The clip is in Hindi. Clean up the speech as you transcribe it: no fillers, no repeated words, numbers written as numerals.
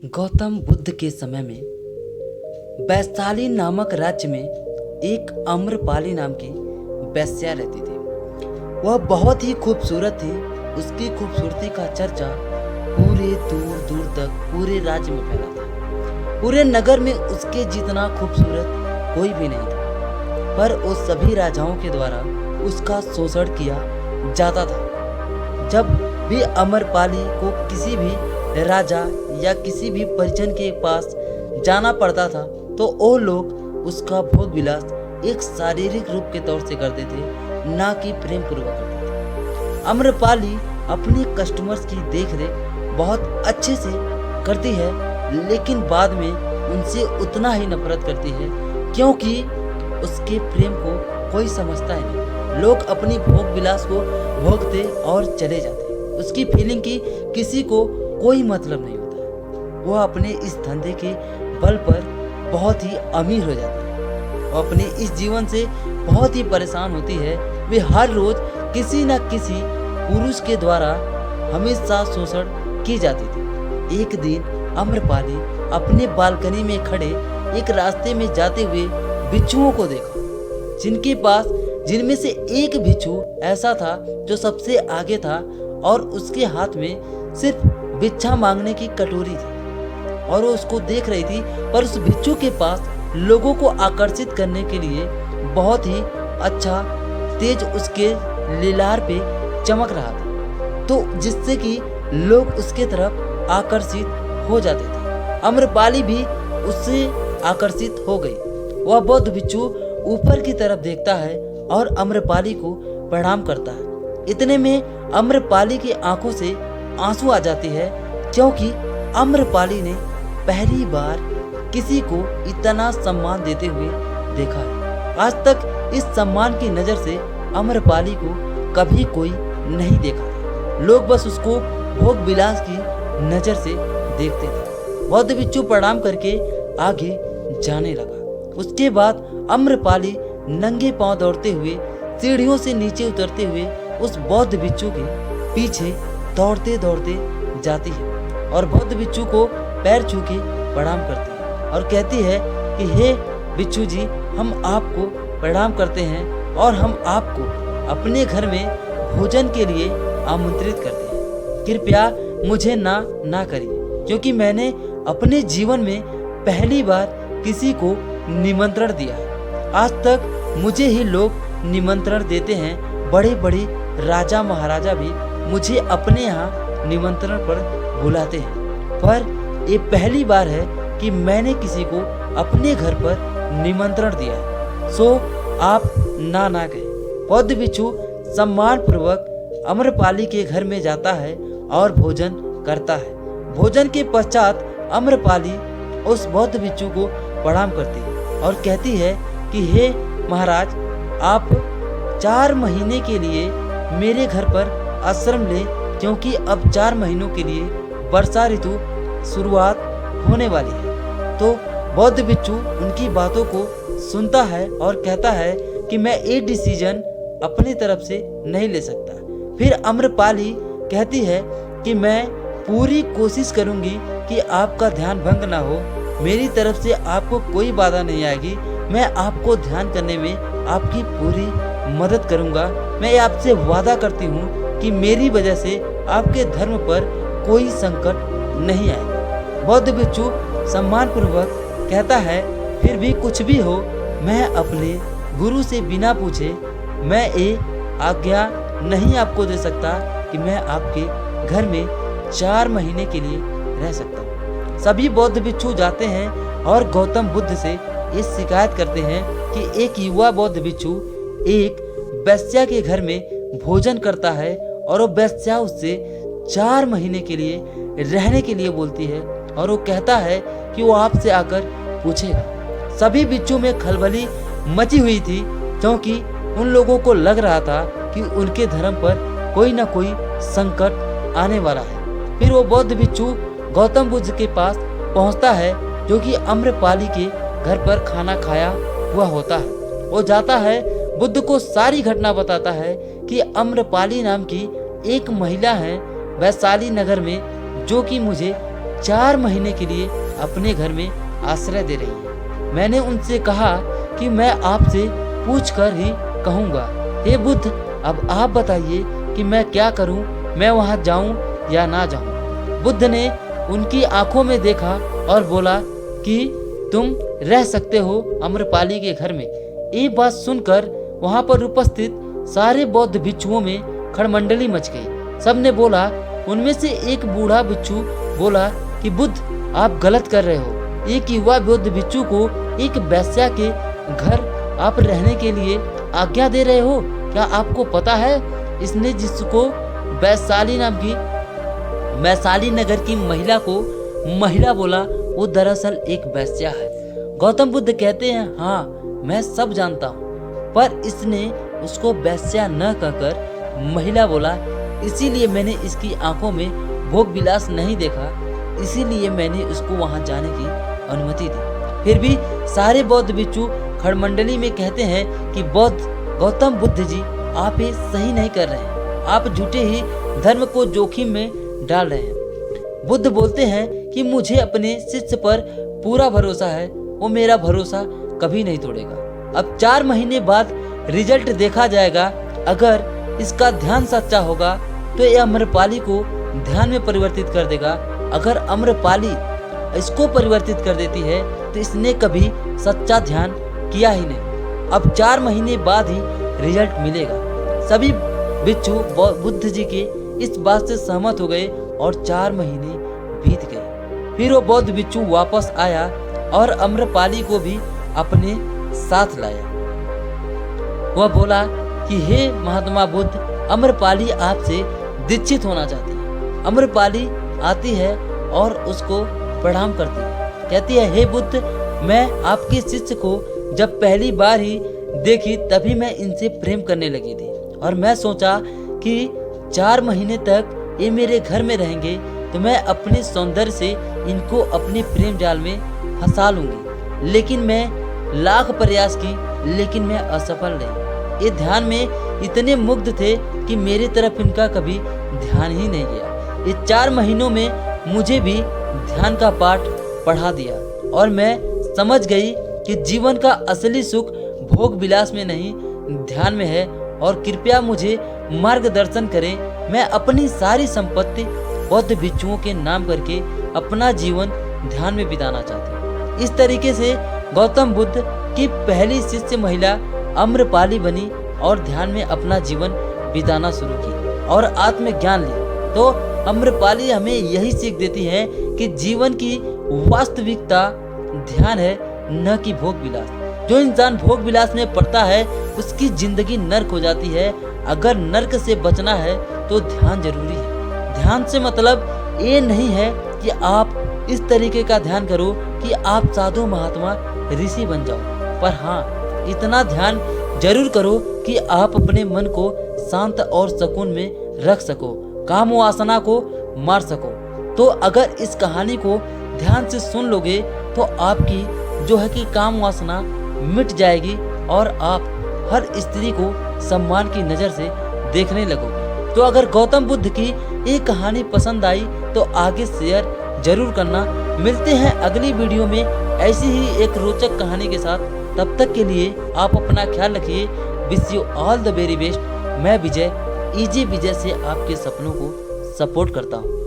गौतम बुद्ध के समय में वैशाली नामक राज्य में एक आम्रपाली नाम की वेश्या रहती थी। वह बहुत ही खूबसूरत थी। उसकी खूबसूरती का चर्चा पूरे दूर दूर तक पूरे राज्य में फैला था। पूरे नगर में उसके जितना खूबसूरत कोई भी नहीं था, पर उस सभी राजाओं के द्वारा उसका शोषण किया जाता था। जब भी आम्रपाली को किसी भी राजा या किसी भी परिजन के पास जाना पड़ता था तो वो लोग उसका भोग विलास एक शारीरिक रूप के तौर से करते थे, ना कि प्रेम पूर्वक करते थे। आम्रपाली अपने कस्टमर्स की देखरेख बहुत अच्छे से करती है, लेकिन बाद में उनसे उतना ही नफरत करती है, क्योंकि उसके प्रेम को कोई समझता ही नहीं। लोग अपनी भोग विलास को भोगते और चले जाते। उसकी फीलिंग की किसी को कोई मतलब नहीं होता है। वह अपने इस धंधे के बल पर बहुत ही अमीर हो जाती है। वह अपने इस जीवन से बहुत ही परेशान होती है। वे हर रोज किसी न किसी पुरुष के द्वारा हमेशा शोषण की जाती थी। एक दिन आम्रपाली अपने बालकनी में खड़े एक रास्ते में जाते हुए बिच्छुओं को देखा, जिनमें से एक बिच्छू ऐसा था जो सबसे आगे था और उसके हाथ में सिर्फ भिक्षा मांगने की कटोरी थी और वो उसको देख रही थी। पर उस बिच्छू के पास लोगों को आकर्षित करने के लिए बहुत ही अच्छा तेज उसके लीलार पे चमक रहा था, तो जिससे कि लोग उसके तरफ आकर्षित हो जाते थे। आम्रपाली भी उससे आकर्षित हो गई। वह बौद्ध बिच्छू ऊपर की तरफ देखता है और आम्रपाली को प्रणाम करता है। इतने में आम्रपाली की आंखों से आंसू आ जाती है, क्योंकि आम्रपाली ने पहली बार किसी को इतना सम्मान देते हुए देखा है। आज तक इस सम्मान की नज़र से आम्रपाली को कभी कोई नहीं देखा था। लोग बस उसको भोग विलास की नज़र से देखते थे। बौद्ध बिच्छू प्रणाम करके आगे जाने लगा। उसके बाद आम्रपाली नंगे पांव दौड़ते हुए सीढ़ियों से नीचे उतरते हुए उस बौद्ध बिच्छू के पीछे दौड़ते दौड़ते जाती है और बौद्ध बिच्छू को पैर छू के प्रणाम करती है और कहती है कि हे बिच्छू जी, हम आपको प्रणाम करते हैं और हम आपको अपने घर में भोजन के लिए आमंत्रित करते हैं। कृपया मुझे ना करिए, क्योंकि मैंने अपने जीवन में पहली बार किसी को निमंत्रण दिया है। आज तक मुझे ही लोग निमंत्रण देते हैं। बड़े बड़े राजा महाराजा भी मुझे अपने यहाँ निमंत्रण पर बुलाते हैं, पर ये पहली बार है कि मैंने किसी को अपने घर पर निमंत्रण दिया है। सो आप ना कहें। बौद्ध बिच्छू सम्मान पूर्वक आम्रपाली के घर में जाता है और भोजन करता है। भोजन के पश्चात आम्रपाली उस बौद्ध बिच्छू को प्रणाम करती है और कहती है कि हे महाराज, आप 4 महीने के लिए मेरे घर पर आश्रम ले, क्योंकि अब 4 महीनों के लिए वर्षा ऋतु शुरुआत होने वाली है। तो बौद्ध बिच्छू उनकी बातों को सुनता है और कहता है कि मैं ये डिसीजन अपनी तरफ से नहीं ले सकता। फिर आम्रपाली कहती है कि मैं पूरी कोशिश करूंगी कि आपका ध्यान भंग ना हो। मेरी तरफ से आपको कोई बाधा नहीं आएगी। मैं आपको ध्यान करने में आपकी पूरी मदद करूंगा। मैं आपसे वादा करती हूँ कि मेरी वजह से आपके धर्म पर कोई संकट नहीं आएगा। बौद्ध बिच्छू सम्मान पूर्वक कहता है, फिर भी कुछ भी हो, मैं अपने गुरु से बिना पूछे मैं ये आज्ञा नहीं आपको दे सकता कि मैं आपके घर में 4 महीने के लिए रह सकता हूँ। सभी बौद्ध बिच्छू जाते हैं और गौतम बुद्ध से ये शिकायत करते हैं कि एक युवा बौद्ध बिच्छू एक वेश्या के घर में भोजन करता है और वो वेश्या उससे 4 महीने के लिए रहने के लिए बोलती है और वो कहता है कि वो आपसे आकर पूछेगा। सभी बिच्छू में खलबली मची हुई थी, क्योंकि उन लोगों को लग रहा था कि उनके धर्म पर कोई ना कोई संकट आने वाला है। फिर वो बौद्ध बिच्छू गौतम बुद्ध के पास पहुंचता है, जो कि आम्रपाली के घर पर खाना खाया हुआ होता है। वो जाता है, बुद्ध को सारी घटना बताता है कि आम्रपाली नाम की एक महिला है वैशाली नगर में, जो कि मुझे 4 महीने के लिए अपने घर में आश्रय दे रही हैं। मैंने उनसे कहा कि मैं आपसे पूछकर ही कहूँगा। हे बुद्ध, अब आप बताइए कि मैं क्या करूं, मैं वहां जाऊं या ना जाऊं। बुद्ध ने उनकी आंखों में देखा और बोला कि तुम रह सकते हो अम्रपाली के घर में। ये बात सुनकर वहां पर उपस्थित सारे बौद्ध भिक्षुओं में खड़मंडली मच गई। सबने बोला, उनमें से एक बूढ़ा भिक्षु बोला कि बुद्ध, आप गलत कर रहे हो। एक युवा बौद्ध भिक्षु को एक वैश्या के घर आप रहने के लिए आज्ञा दे रहे हो। क्या आपको पता है, इसने जिसको वैशाली नाम की वैशाली नगर की महिला को महिला बोला, वो दरअसल एक वैश्या है। गौतम बुद्ध कहते हैं, हाँ मैं सब जानता हूँ, पर इसने उसको वैश्या न कहकर महिला बोला, इसीलिए मैंने इसकी आंखों में भोग विलास नहीं देखा, इसीलिए मैंने उसको वहां जाने की अनुमति दी। फिर भी सारे बौद्ध भिक्षु खड़मंडली में कहते हैं कि गौतम बुद्ध जी, आप ये सही नहीं कर रहे हैं, आप झूठे ही धर्म को जोखिम में डाल रहे हैं। बुद्ध बोलते हैं कि मुझे अपने शिष्य पर पूरा भरोसा है, वो मेरा भरोसा कभी नहीं तोड़ेगा। अब 4 महीने बाद रिजल्ट देखा जाएगा। अगर इसका ध्यान सच्चा होगा तो ये अम्रपाली को ध्यान में परिवर्तित कर देगा। अगर अम्रपाली इसको परिवर्तित कर देती है तो इसने कभी सच्चा ध्यान किया ही नहीं। अब 4 महीने बाद ही रिजल्ट मिलेगा। सभी भिक्षु बुद्ध जी के इस बात से सहमत हो गए और 4 महीने बीत गए। फिर वो बौद्ध भिक्षु वापस आया और अम्रपाली को भी अपने साथ लाया। वह बोला कि हे महात्मा बुद्ध, अम्रपाली आपसे दीक्षित होना चाहती है। अम्रपाली आती है और उसको प्रणाम करती है, कहती है, हे बुद्ध, मैं आपके शिष्य को जब पहली बार ही देखी तभी मैं इनसे प्रेम करने लगी थी और मैं सोचा कि 4 महीने तक ये मेरे घर में रहेंगे तो मैं अपने सौंदर्य से इनको अपने प्रेम जाल में फंसा लूंगी। लेकिन मैं लाख प्रयास की, लेकिन मैं असफल रही। ये ध्यान में इतने मुग्ध थे कि मेरी तरफ इनका कभी ध्यान ही नहीं गया। ये 4 महीनों में मुझे भी ध्यान का पाठ पढ़ा दिया और मैं समझ गई कि जीवन का असली सुख भोग विलास में नहीं, ध्यान में है। और कृपया मुझे मार्गदर्शन करें। मैं अपनी सारी संपत्ति बौद्ध भिक्षुओं के नाम करके अपना जीवन ध्यान में बिताना चाहती हूँ। इस तरीके से गौतम बुद्ध की पहली शिष्य महिला अम्रपाली बनी और ध्यान में अपना जीवन बिताना शुरू की और आत्मज्ञान ली। तो अम्रपाली हमें यही सीख देती है कि जीवन की वास्तविकता ध्यान है, न कि भोग विलास। जो इंसान भोग विलास में पड़ता है उसकी जिंदगी नर्क हो जाती है। अगर नर्क से बचना है तो ध्यान जरूरी है। ध्यान से मतलब ये नहीं है कि आप इस तरीके का ध्यान करो कि आप साधु महात्मा ऋषि बन जाओ, पर हाँ, इतना ध्यान जरूर करो कि आप अपने मन को शांत और सुकून में रख सको, काम वासना को मार सको। तो अगर इस कहानी को ध्यान से सुन लोगे तो आपकी जो है कि काम वासना मिट जाएगी और आप हर स्त्री को सम्मान की नज़र से देखने लगोगे। तो अगर गौतम बुद्ध की ये कहानी पसंद आई तो आगे शेयर जरूर करना। मिलते हैं अगली वीडियो में ऐसी ही एक रोचक कहानी के साथ। तब तक के लिए आप अपना ख्याल रखिए। Wish you all the very best. मैं विजय, इजी विजय से आपके सपनों को सपोर्ट करता हूँ।